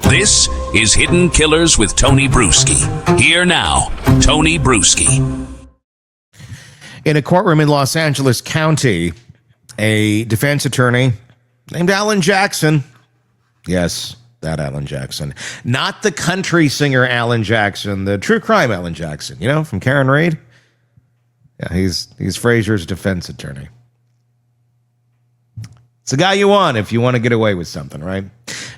This is Hidden Killers with Tony Brueski. Here now, Tony Brueski. In a courtroom in Los Angeles County, a defense attorney named Alan Jackson, yes, that Alan Jackson, not the country singer Alan Jackson, the true crime Alan Jackson, you know, from Karen Reid. Yeah, he's Fraser's defense attorney. It's the guy you want if you want to get away with something, right?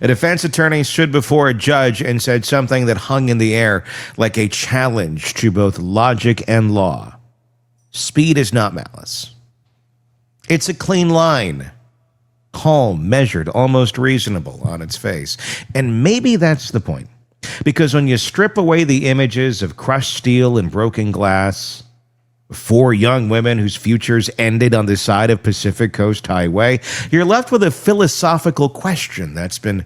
A defense attorney stood before a judge and said something that hung in the air like a challenge to both logic and law. Speed is not malice. It's a clean line. Calm, measured, almost reasonable on its face. And maybe that's the point. Because when you strip away the images of crushed steel and broken glass, 4 young women whose futures ended on the side of Pacific Coast Highway, you're left with a philosophical question that's been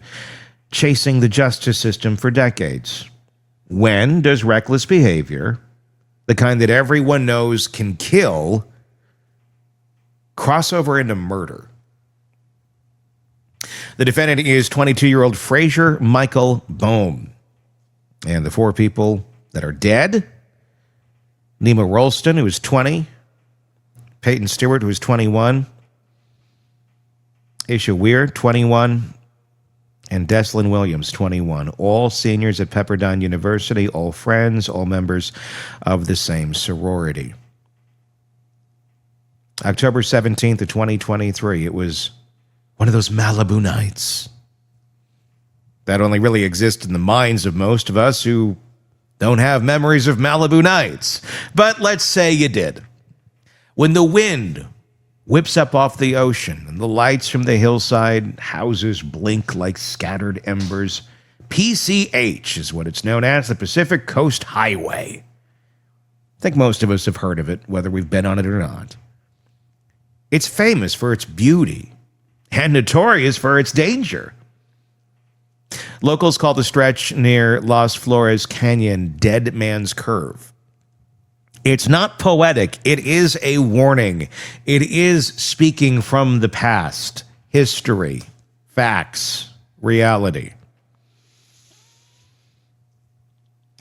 chasing the justice system for decades. When does reckless behavior, the kind that everyone knows can kill, cross over into murder? The defendant is 22-year-old Fraser Michael Bohm. And the 4 people that are dead: Niamh Rolston, who is 20, Peyton Stewart, who is 21, Asha Weir, 21, and Deslyn Williams, 21. All seniors at Pepperdine University, all friends, all members of the same sorority. October 17th of 2023, it was one of those Malibu nights that only really exist in the minds of most of us who don't have memories of Malibu nights. But let's say you did. When the wind whips up off the ocean and the lights from the hillside houses blink like scattered embers, PCH is what it's known as, the Pacific Coast Highway. I think most of us have heard of it, whether we've been on it or not. It's famous for its beauty and notorious for its danger. Locals call the stretch near Las Flores Canyon Dead Man's Curve. It's not poetic. It is a warning. It is speaking from the past, history, facts, reality.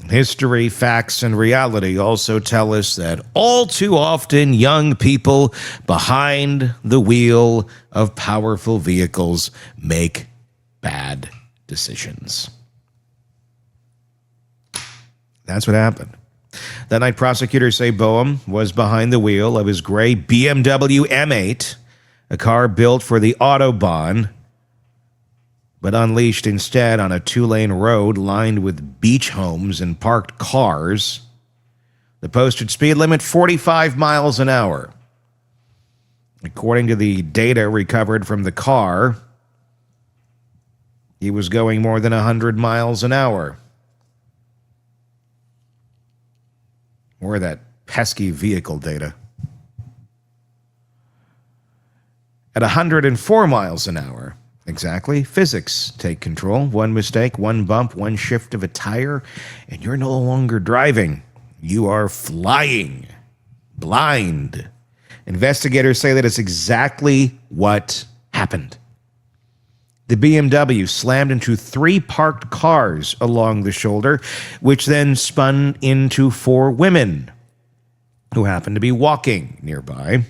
History, facts, and reality also tell us that all too often young people behind the wheel of powerful vehicles make bad decisions. That's what happened. That night, prosecutors say Bohm was behind the wheel of his gray BMW M8, a car built for the Autobahn, but unleashed instead on a 2-lane road lined with beach homes and parked cars. The posted speed limit, 45 miles an hour. According to the data recovered from the car, he was going more than 100 miles an hour. Or that pesky vehicle data. At 104 miles an hour, exactly, physics take control. One mistake, one bump, one shift of a tire, and you're no longer driving. You are flying. Blind. Investigators say that it's exactly what happened. The BMW slammed into 3 parked cars along the shoulder, which then spun into 4 women who happened to be walking nearby.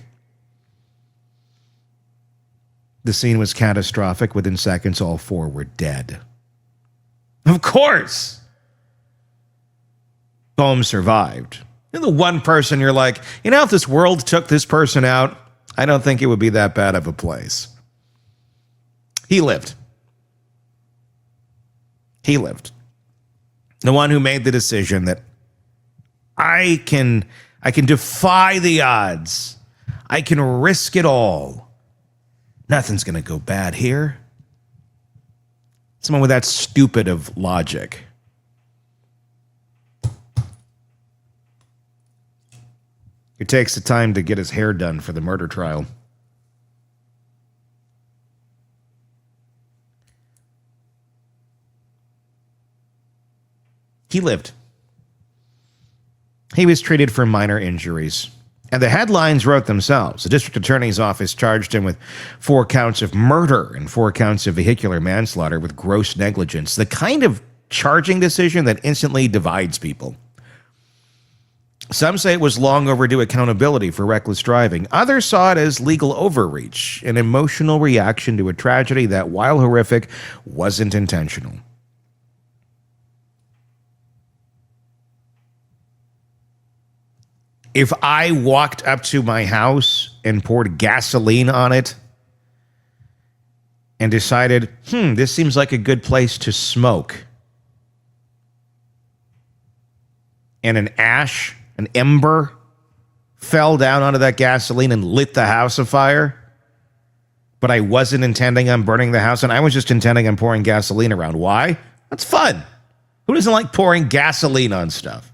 The scene was catastrophic. Within seconds, all 4 were dead. Of course! Bohm survived. You're the one person you're like, you know, if this world took this person out, I don't think it would be that bad of a place. He lived. He lived. The one who made the decision that I can defy the odds. I can risk it all. Nothing's going to go bad here. Someone with that stupid of logic. Who takes the time to get his hair done for the murder trial. He lived. He was treated for minor injuries. And the headlines wrote themselves. The district attorney's office charged him with 4 counts of murder and 4 counts of vehicular manslaughter with gross negligence. The kind of charging decision that instantly divides people. Some say it was long overdue accountability for reckless driving. Others saw it as legal overreach, an emotional reaction to a tragedy that, while horrific, wasn't intentional. If I walked up to my house and poured gasoline on it and decided, this seems like a good place to smoke, and an ember fell down onto that gasoline and lit the house afire, but I wasn't intending on burning the house, and I was just intending on pouring gasoline around. Why? That's fun. Who doesn't like pouring gasoline on stuff?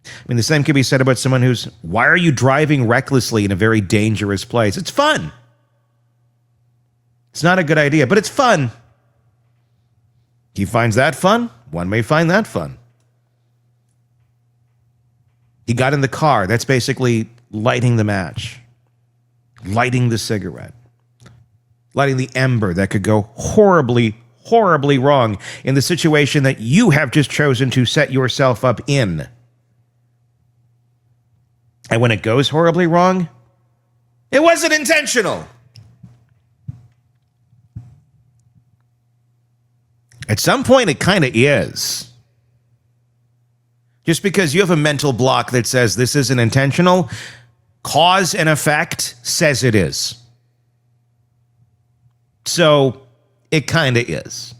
I mean, the same could be said about someone who's, why are you driving recklessly in a very dangerous place? It's fun. It's not a good idea, but it's fun. He finds that fun. One may find that fun. He got in the car. That's basically lighting the match, lighting the cigarette, lighting the ember that could go horribly, horribly wrong in the situation that you have just chosen to set yourself up in. And when it goes horribly wrong, it wasn't intentional. At some point, it kind of is. Just because you have a mental block that says this isn't intentional, cause and effect says it is. So it kind of is.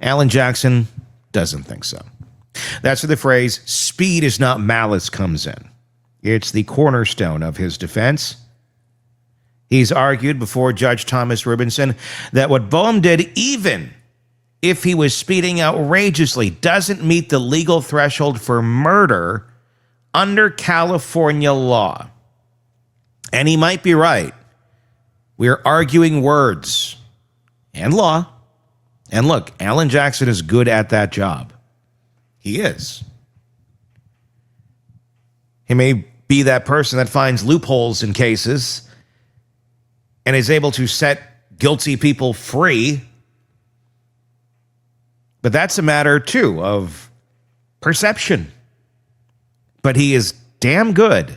Alan Jackson doesn't think so. That's where the phrase, speed is not malice, comes in. It's the cornerstone of his defense. He's argued before Judge Thomas Rubinson that what Bohm did, even if he was speeding outrageously, doesn't meet the legal threshold for murder under California law. And he might be right. We're arguing words and law. And look, Alan Jackson is good at that job. He is. He may be that person that finds loopholes in cases and is able to set guilty people free. But that's a matter, too, of perception. But he is damn good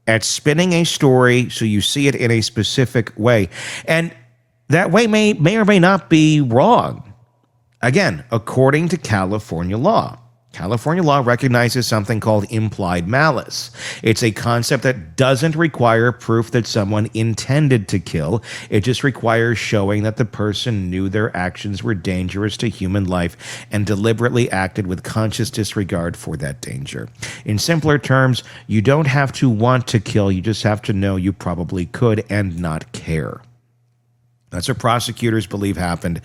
at spinning a story so you see it in a specific way. And that way may or may not be wrong. Again, according to California law. California law recognizes something called implied malice. It's a concept that doesn't require proof that someone intended to kill. It just requires showing that the person knew their actions were dangerous to human life and deliberately acted with conscious disregard for that danger. In simpler terms, you don't have to want to kill, you just have to know you probably could and not care. That's what prosecutors believe happened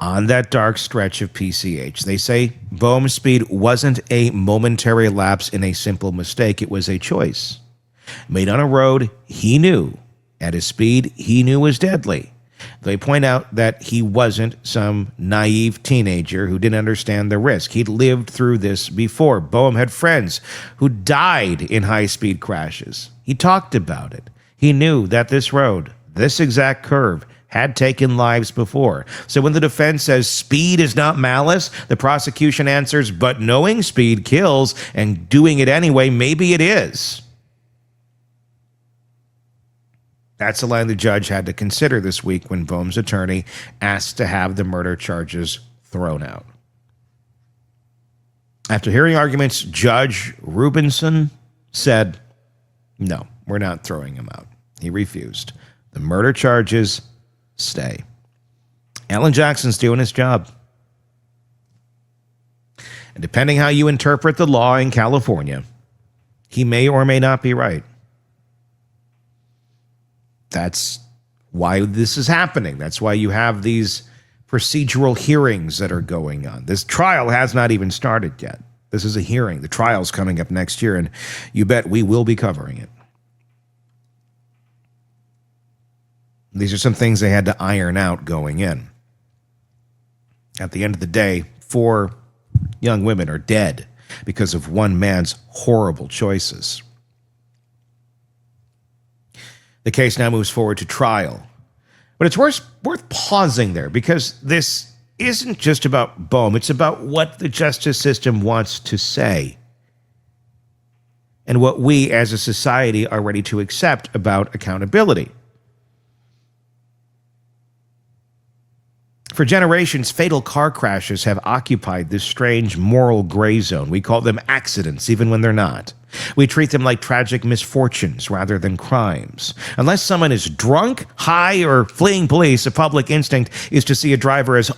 on that dark stretch of PCH. They say Bohm's speed wasn't a momentary lapse in a simple mistake. It was a choice made on a road he knew, at a speed he knew was deadly. They point out that he wasn't some naive teenager who didn't understand the risk. He'd lived through this before. Bohm had friends who died in high-speed crashes. He talked about it. He knew that this road, this exact curve, had taken lives before. So when the defense says speed is not malice, the prosecution answers, but knowing speed kills and doing it anyway, maybe it is. That's the line the judge had to consider this week when Bohm's attorney asked to have the murder charges thrown out. After hearing arguments, Judge Rubinson said, no, we're not throwing him out. He refused. The murder charges stay. Alan Jackson's doing his job. And depending how you interpret the law in California, he may or may not be right. That's why this is happening. That's why you have these procedural hearings that are going on. This trial has not even started yet. This is a hearing. The trial's coming up next year, and you bet we will be covering it. These are some things they had to iron out going in. At the end of the day, 4 young women are dead because of one man's horrible choices. The case now moves forward to trial. But it's worth pausing there, because this isn't just about Bohm. It's about what the justice system wants to say and what we as a society are ready to accept about accountability. For generations, fatal car crashes have occupied this strange moral gray zone. We call them accidents, even when they're not. We treat them like tragic misfortunes rather than crimes. Unless someone is drunk, high, or fleeing police, a public instinct is to see a driver as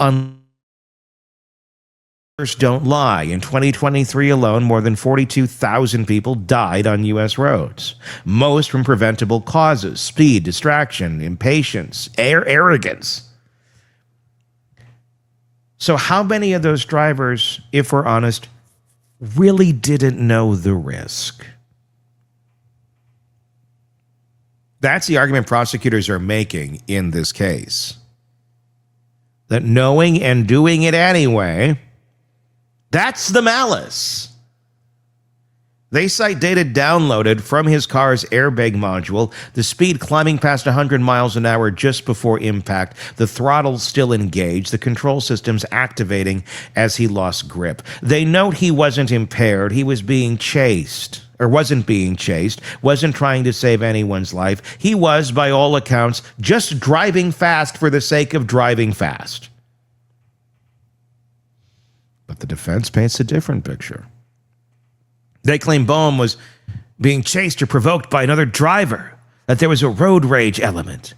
don't lie. In 2023 alone, more than 42,000 people died on U.S. roads. Most from preventable causes: speed, distraction, impatience, arrogance. So how many of those drivers, if we're honest, really didn't know the risk? That's the argument prosecutors are making in this case. That knowing and doing it anyway, that's the malice. They cite data downloaded from his car's airbag module, the speed climbing past 100 miles an hour just before impact, the throttle still engaged, the control systems activating as he lost grip. They note he wasn't impaired, he was being chased, or wasn't being chased, wasn't trying to save anyone's life. He was, by all accounts, just driving fast for the sake of driving fast. But the defense paints a different picture. They claim Bohm was being chased or provoked by another driver, that there was a road rage element,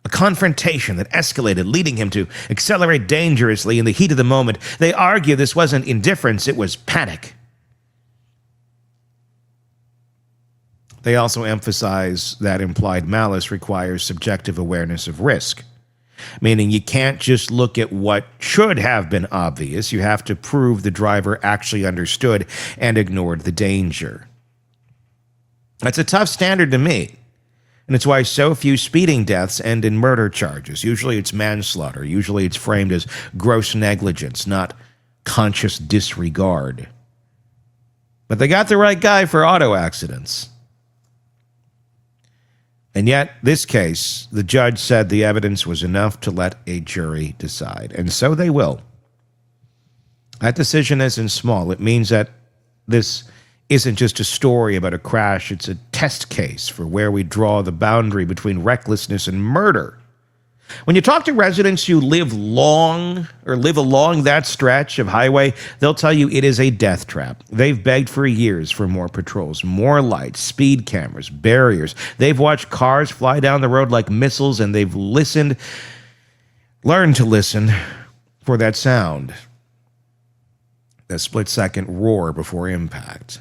a confrontation that escalated, leading him to accelerate dangerously in the heat of the moment. They argue this wasn't indifference, it was panic. They also emphasize that implied malice requires subjective awareness of risk, meaning you can't just look at what should have been obvious. You have to prove the driver actually understood and ignored the danger. That's a tough standard to meet, and it's why so few speeding deaths end in murder charges. Usually it's manslaughter. Usually it's framed as gross negligence, not conscious disregard. But they got the right guy for auto accidents. And yet, this case, the judge said the evidence was enough to let a jury decide. And so they will. That decision isn't small. It means that this isn't just a story about a crash. It's a test case for where we draw the boundary between recklessness and murder. When you talk to residents who live along that stretch of highway, they'll tell you it is a death trap. They've begged for years for more patrols, more lights, speed cameras, barriers. They've watched cars fly down the road like missiles, and they've learned to listen for that sound, that split-second roar before impact.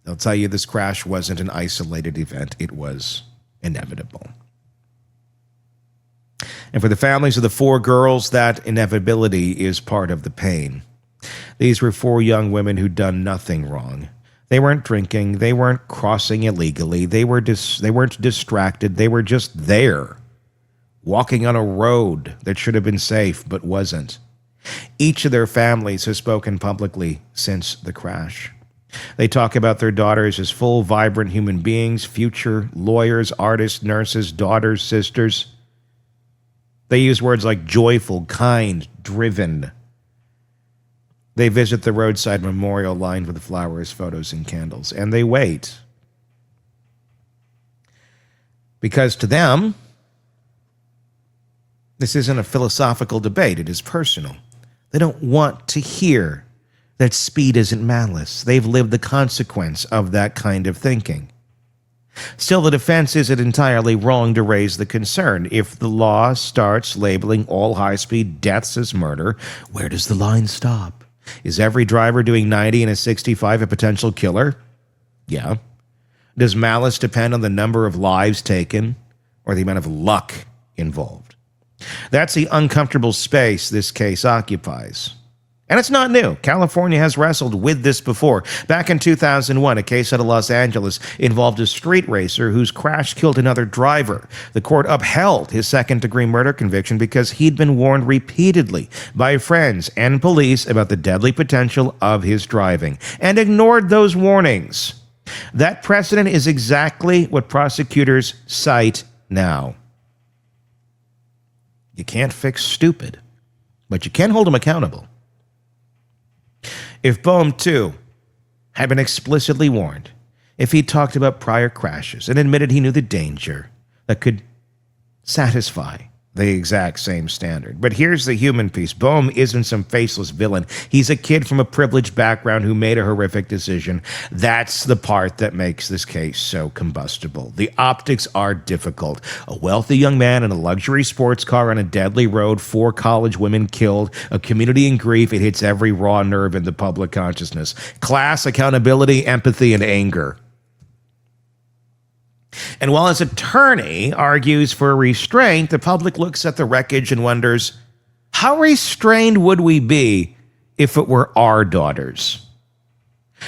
They'll tell you this crash wasn't an isolated event. It was inevitable. And for the families of the 4 girls, that inevitability is part of the pain. These were 4 young women who'd done nothing wrong. They weren't drinking. They weren't crossing illegally. They weren't distracted. They were just there, walking on a road that should have been safe but wasn't. Each of their families has spoken publicly since the crash. They talk about their daughters as full, vibrant human beings, future lawyers, artists, nurses, daughters, sisters. They use words like joyful, kind, driven. They visit the roadside memorial lined with flowers, photos, and candles, and they wait. Because to them, this isn't a philosophical debate, it is personal. They don't want to hear that speed isn't malice. They've lived the consequence of that kind of thinking. Still, the defense isn't entirely wrong to raise the concern. If the law starts labeling all high-speed deaths as murder, where does the line stop? Is every driver doing 90 and a 65 a potential killer? Yeah. Does malice depend on the number of lives taken or the amount of luck involved? That's the uncomfortable space this case occupies. And it's not new. California has wrestled with this before. Back in 2001, a case out of Los Angeles involved a street racer whose crash killed another driver. The court upheld his second-degree murder conviction because he'd been warned repeatedly by friends and police about the deadly potential of his driving and ignored those warnings. That precedent is exactly what prosecutors cite now. You can't fix stupid, but you can hold them accountable. If Bohm, too, had been explicitly warned, if he talked about prior crashes and admitted he knew the danger, that could satisfy the exact same standard. But here's the human piece. Bohm isn't some faceless villain. He's a kid from a privileged background who made a horrific decision. That's the part that makes this case so combustible. The optics are difficult. A wealthy young man in a luxury sports car on a deadly road, 4 college women killed, a community in grief. It hits every raw nerve in the public consciousness. Class, accountability, empathy, and anger. And while his attorney argues for restraint, the public looks at the wreckage and wonders, how restrained would we be if it were our daughters?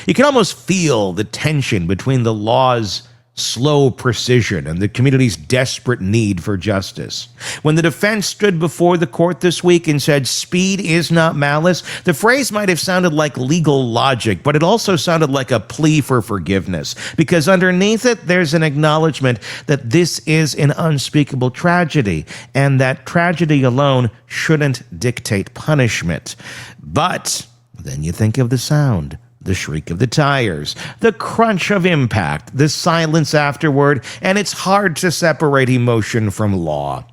You can almost feel the tension between the law's slow precision and the community's desperate need for justice. When the defense stood before the court this week and said, speed is not malice, the phrase might have sounded like legal logic, but it also sounded like a plea for forgiveness, because underneath it, there's an acknowledgement that this is an unspeakable tragedy, and that tragedy alone shouldn't dictate punishment. But then you think of the sound. The shriek of the tires, the crunch of impact, the silence afterward, and it's hard to separate emotion from law.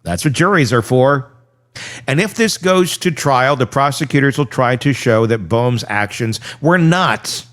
That's what juries are for. And if this goes to trial, the prosecutors will try to show that Bohm's actions were not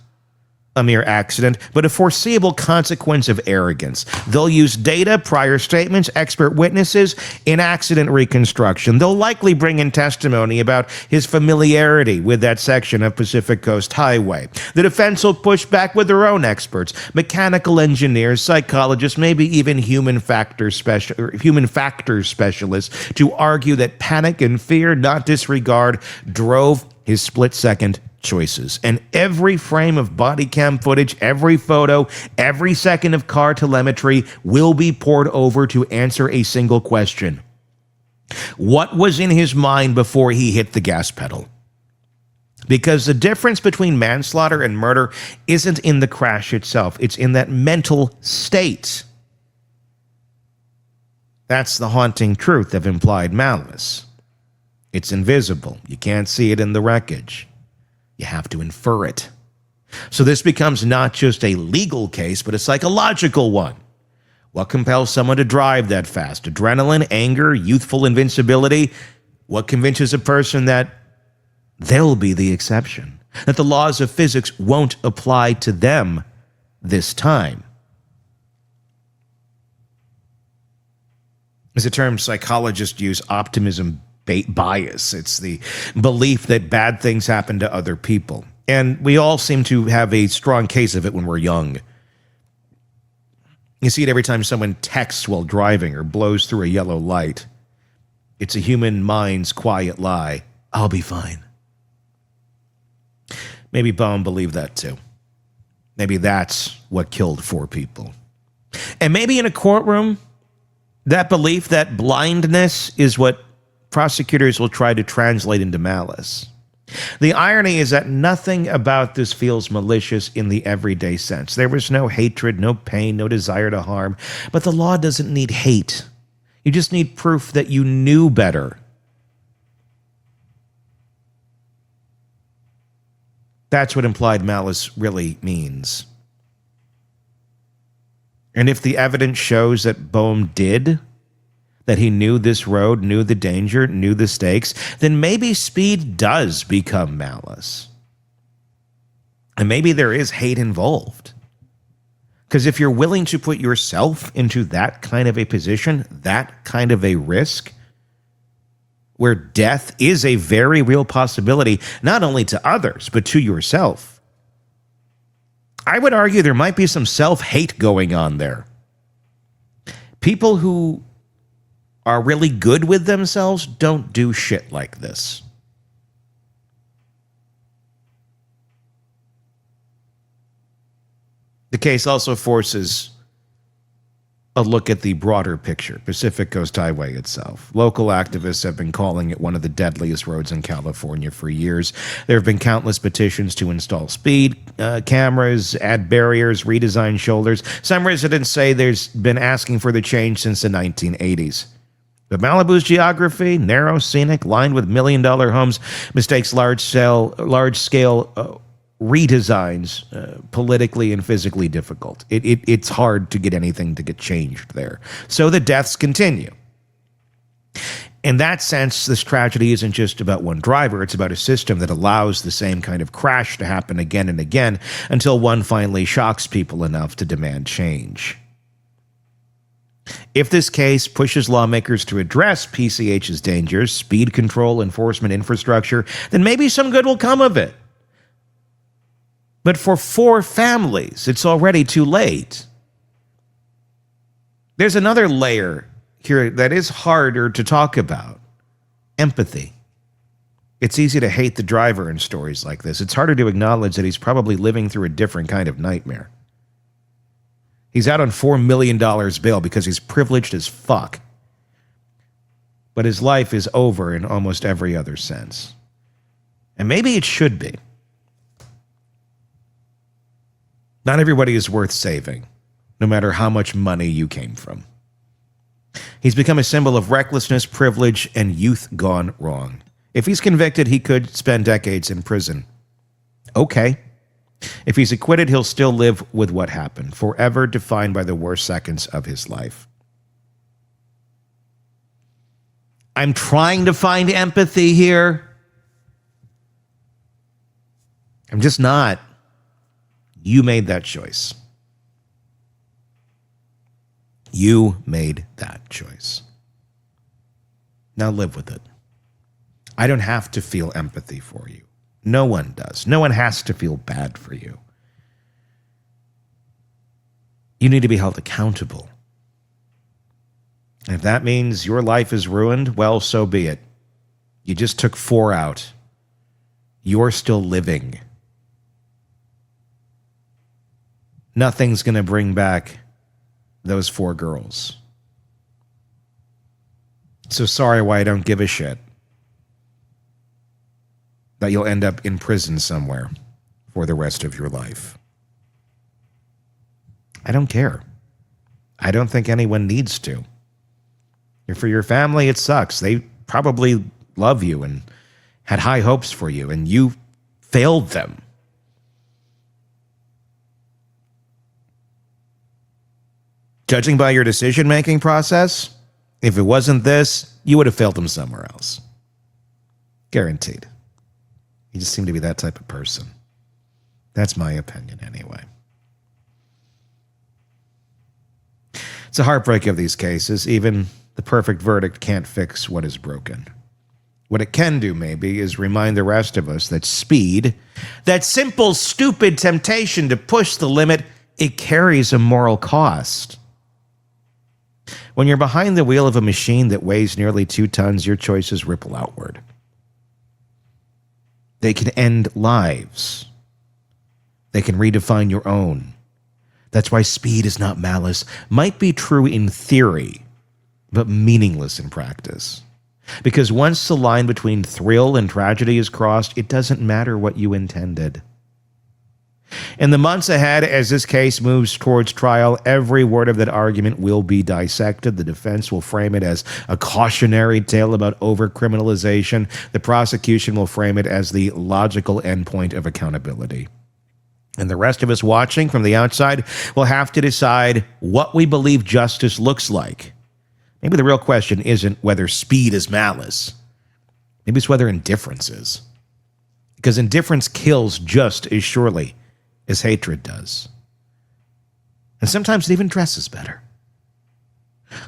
a mere accident, but a foreseeable consequence of arrogance. They'll use data, prior statements, expert witnesses in accident reconstruction. They'll likely bring in testimony about his familiarity with that section of Pacific Coast Highway. The defense will push back with their own experts, mechanical engineers, psychologists, maybe even human factors specialists, to argue that panic and fear, not disregard, drove his split-second choices. And every frame of body cam footage, every photo, every second of car telemetry will be poured over to answer a single question. What was in his mind before he hit the gas pedal? Because the difference between manslaughter and murder isn't in the crash itself. It's in that mental state. That's the haunting truth of implied malice. It's invisible. You can't see it in the wreckage. You have to infer it. So this becomes not just a legal case, but a psychological one. What compels someone to drive that fast? Adrenaline, anger, youthful invincibility? What convinces a person that they'll be the exception? That the laws of physics won't apply to them this time? As a term psychologists use, optimism bias. It's the belief that bad things happen to other people. And we all seem to have a strong case of it when we're young. You see it every time someone texts while driving or blows through a yellow light. It's a human mind's quiet lie. I'll be fine. Maybe Bohm believed that too. Maybe that's what killed 4 people. And maybe in a courtroom, that belief, that blindness, is what prosecutors will try to translate into malice. The irony is that nothing about this feels malicious in the everyday sense. There was no hatred, no pain, no desire to harm. But the law doesn't need hate. You just need proof that you knew better. That's what implied malice really means. And if the evidence shows that Bohm did, that he knew this road, knew the danger, knew the stakes, then maybe speed does become malice. And maybe there is hate involved. Because if you're willing to put yourself into that kind of a position, that kind of a risk, where death is a very real possibility, not only to others, but to yourself, I would argue there might be some self-hate going on there. People who are really good with themselves don't do shit like this. The case also forces a look at the broader picture, Pacific Coast Highway itself. Local activists have been calling it one of the deadliest roads in California for years. There have been countless petitions to install speed cameras, add barriers, redesign shoulders. Some residents say there's been asking for the change since the 1980s. But Malibu's geography, narrow, scenic, lined with million-dollar homes, mistakes large-scale redesigns politically and physically difficult. It's hard to get anything to get changed there. So the deaths continue. In that sense, this tragedy isn't just about one driver. It's about a system that allows the same kind of crash to happen again and again until one finally shocks people enough to demand change. If this case pushes lawmakers to address PCH's dangers, speed control, enforcement infrastructure, then maybe some good will come of it. But for 4 families, it's already too late. There's another layer here that is harder to talk about. Empathy. It's easy to hate the driver in stories like this. It's harder to acknowledge that he's probably living through a different kind of nightmare. He's out on $4 million bail because he's privileged as fuck. But his life is over in almost every other sense. And maybe it should be. Not everybody is worth saving, no matter how much money you came from. He's become a symbol of recklessness, privilege, and youth gone wrong. If he's convicted, he could spend decades in prison. Okay. If he's acquitted, he'll still live with what happened, forever defined by the worst seconds of his life. I'm trying to find empathy here. I'm just not. You made that choice. You made that choice. Now live with it. I don't have to feel empathy for you. No one does. No one has to feel bad for you. You need to be held accountable. And if that means your life is ruined, well, so be it. You just took 4 out. You're still living. Nothing's going to bring back those 4 girls. So sorry why I don't give a shit that you'll end up in prison somewhere for the rest of your life. I don't care. I don't think anyone needs to. And for your family, it sucks. They probably love you and had high hopes for you, and you failed them. Judging by your decision-making process, if it wasn't this, you would have failed them somewhere else. Guaranteed. You just seem to be that type of person. That's my opinion anyway. It's a heartbreak of these cases. Even the perfect verdict can't fix what is broken. What it can do, maybe, is remind the rest of us that speed, that simple, stupid temptation to push the limit, it carries a moral cost. When you're behind the wheel of a machine that weighs nearly 2 tons, your choices ripple outward. They can end lives. They can redefine your own. That's why speed is not malice. Might be true in theory, but meaningless in practice. Because once the line between thrill and tragedy is crossed, it doesn't matter what you intended. In the months ahead, as this case moves towards trial, every word of that argument will be dissected. The defense will frame it as a cautionary tale about overcriminalization. The prosecution will frame it as the logical endpoint of accountability. And the rest of us watching from the outside will have to decide what we believe justice looks like. Maybe the real question isn't whether speed is malice. Maybe it's whether indifference is. Because indifference kills just as surely as hatred does. And sometimes it even dresses better.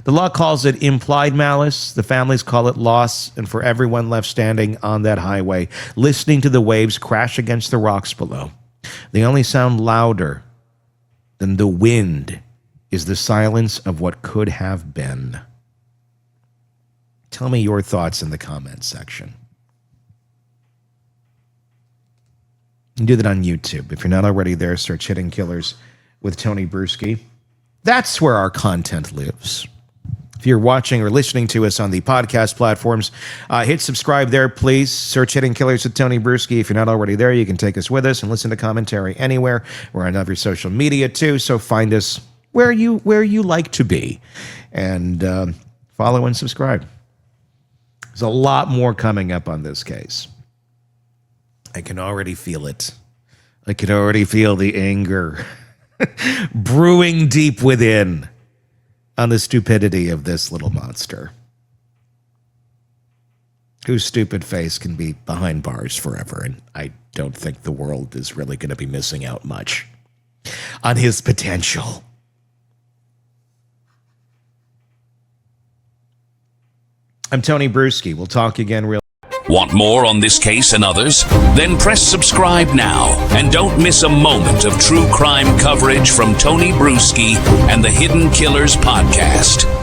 The law calls it implied malice. The families call it loss. And for everyone left standing on that highway, listening to the waves crash against the rocks below, the only sound louder than the wind is the silence of what could have been. Tell me your thoughts in the comments section. You can do that on YouTube. If you're not already there, search Hidden Killers with Tony Brueski. That's where our content lives. If you're watching or listening to us on the podcast platforms, hit subscribe there, please. Search Hidden Killers with Tony Brueski. If you're not already there, you can take us with us and listen to commentary anywhere. We're on every social media too, so find us where you like to be. And follow and subscribe. There's a lot more coming up on this case. I can already feel it. I can already feel the anger brewing deep within on the stupidity of this little monster, whose stupid face can be behind bars forever, and I don't think the world is really going to be missing out much on his potential. I'm Tony Brueski. We'll talk again real. Want more on this case and others? Then press subscribe now and don't miss a moment of true crime coverage from Tony Brueski and the Hidden Killers podcast.